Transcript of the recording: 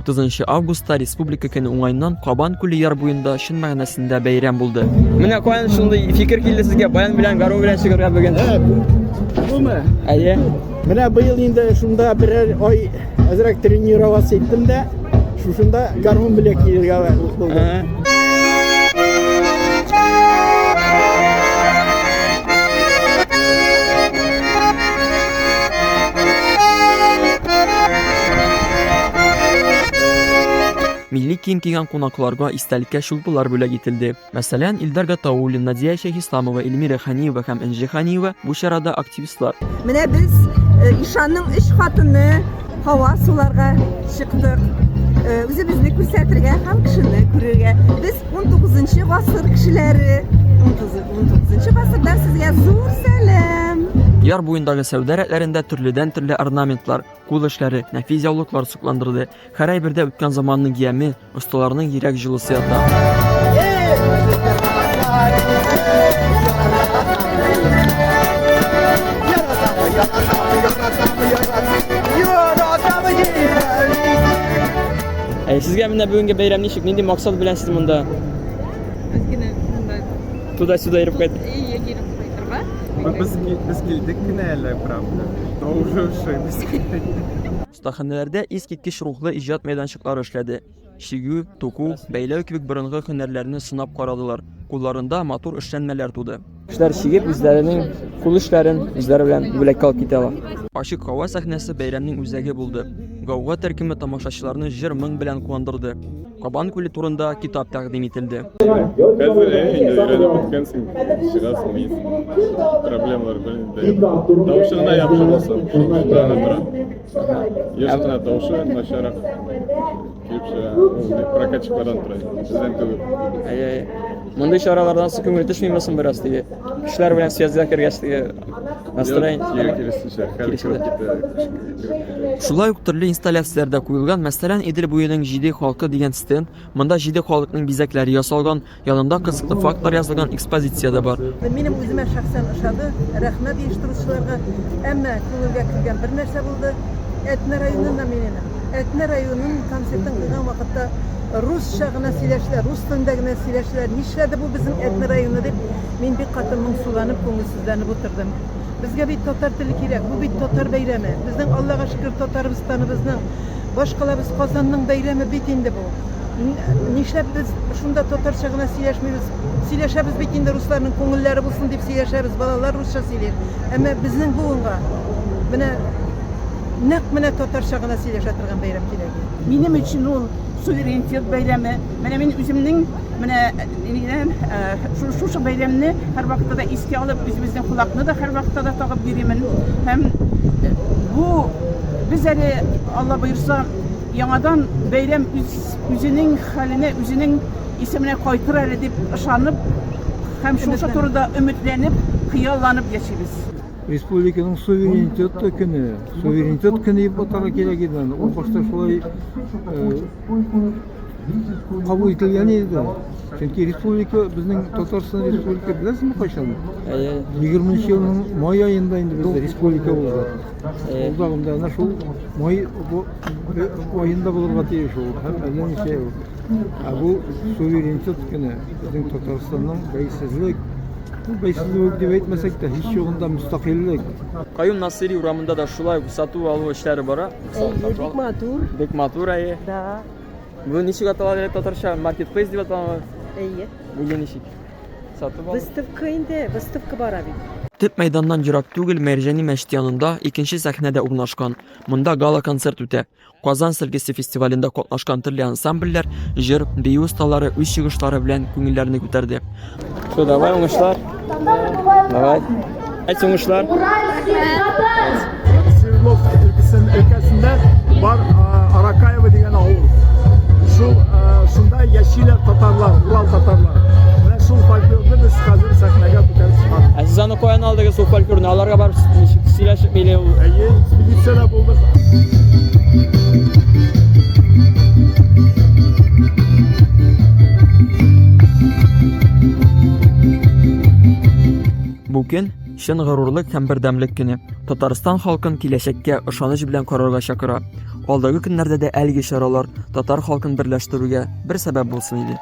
19 августта республика көне уңайыннан Кабан күле яр буенда шын мәгънәсендә бәйрәм булды. Менә каян шундый фикер килде сезгә баян белән гару белән чыгарга бүген? Буме? Әйе. Менә быел инде шунда берәр ай әзрәк тренироваться иттем дә, шушында гармун белән килергә булды. Milli kiyim kiygan qonaqlarga истәлеккә шулпылар бүләк ителде. Мәсәлән, Илдар Гатауллин, Надия Шәйхисламова, Эльмира Ханиева һәм Энҗи Ханиева бу чарада активистлар. Менә без ишанның 3 хатыны һава суларга чыктык. Үзебезне күрсәтергә һәм кешене күрергә. Без 19 гасыр кешеләре. 19 гасырда сезгә зур сәлам. Яр буендагы сәүдә рәтләрендә төрледән-төрле орнаментлар, кул эшләре, нәфис яулыклар сукландырды. Һәр әйбердә үткән заманның яме, осталарның йөрәк җылысы ята. Сезгә менә бүгенге бәйрәм ничек, нинди максат белән сез монда? Туда-сюда йөреп кайт. Biz geldik yine eller правда. Но уже ошиблись. Ustaxанәләрдә искиткеч рухлы иҗат мәйданчыклары эшләде. Шигү, току, бәйләү кебек борынгы һөнәрләрне сынап карадылар. Кулларында матур эшләнмәләр туды. Кешеләр шигеп үзләренең кул эшләрен үзләре белән бүләккә алып китәләр. Ачык һава сәхнәсе бәйрәмнең үзәге булды. Гауга төркеме тамашачыларны җыр моң белән куандырды. Кабан күле турында китап тәкъдим ителде. Хәзер инде өйрәнеп беткәнсең, чыгасың мин. Проблемалар белән тавышына япшырасың. Яшьтә тавышы начарак. Кипшә, прокатчиклардан тора. Сездән түгел. Әйе. Мондый чаралардан сез күңел төшмимесең бераз диге. Кешеләр белән связьгә кергәч диге настроение Шулай ук төрле инсталляцияләрдә куелган, мәсәлән, Идел буеның җиде халкы дигән стенд, монда җиде халыкның бизәкләре ясалган, янында кызыклы фактлар язылган экспозиция да бар. Минем үземә шәхсән ошады, рәхмәт оештыручыларга, әмма күңелгә кергән бер нәрсә булды. Этне районында минем. Этне районының концертын кылган вакытта русча гына сөйләшләр, рус телендә генә сөйләшләр. Нишләде бу безнең Этне районы дип мин бик каты моңсуланып, күңелсезләнеп утырдым. Безгә бит татар теле кирәк. Бу бит татар бәйрәме. Безнең Аллага шөкер Татарстаныбызның, башкалабыз Казанның бәйрәме бит инде бу. Нишләп без шунда татарча гына сөйләшмибез? Сөйләшәбез бит инде русларның күңелләре булсын дип сөйләшәбез. Балалар русча сөйләр. Әмма безнең буынга менә нәкъ менә татарча гына сөйләшә торган бәйрәм кирәк. Минем өчен ул суверенитет бәйрәме. Менә мин үземнең шушы бәйрәмне һәр вакытта да искә алып, үзебезнең кулакны да һәр вакытта да тагып йөримен. Һәм бу без әле Алла боерса яңадан бәйрәм үзенең хәленә, үзенең исеменә кайтыр әле дип ышанып һәм шушы турыда өметләнеп, хыялланып яшибез. Республиканың суверенитет көне. Суверенитет көне дип атарга кирәк иде. Ул башта шулай кабул ителгән иде. Чөнки республика безнең Татарстан республика беләсезме кайчан? 20 елның май аенда инде бездә республика булды. Ул дагында ана шул май аенда булырга тиеш ул. Һәм әллә ничә ул. Бу суверенитет көне безнең Татарстанның бәйсезлек. Бу бәйсезлек дип әйтмәсәк тә һич югында мустақиллек. Каюм Насыйри урамында да шулай сату алу эшләре бара. Бик матур. Бик матур әйе. Да. Бу ничек аталады дип татарча маркетплейс дип аталады. Әйе. Бу ничек? Сатып алу. Выставка инде, выставка бара бит. Төп мәйданнан ерак түгел Мәрҗани мәчете янында икенче сәхнәдә урнашкан. Монда гала концерт үтә. Казан сөлгесе фестивалендә катнашкан төрле ансамбльләр, җыр, бию осталары үз чыгышлары белән күңелләрне күтәрде. Шо, давай уңышлар. Давай. Әйт уңышлар. Свердлов өлкәсендә бар Аракаева дигән авыл. Шунда яшиләр татарлар, Урал татарлар. Менә шул фольклорны без хәзер сәхнәгә күтәреп чыгабыз. Сез аны каян алдыгыз ул фольклорны? Аларга барып сөйләшеп бәйле ул. Әйе, экспедициядә булдык. Бу көн чын горурлык һәм бердәмлек көне. Татарстан халкын киләчәккә ышаныч белән карарга чакыра. Алдагы көннәрдә дә әлеге чаралар татар халкын берләштерүгә бер сәбәп булсын иде.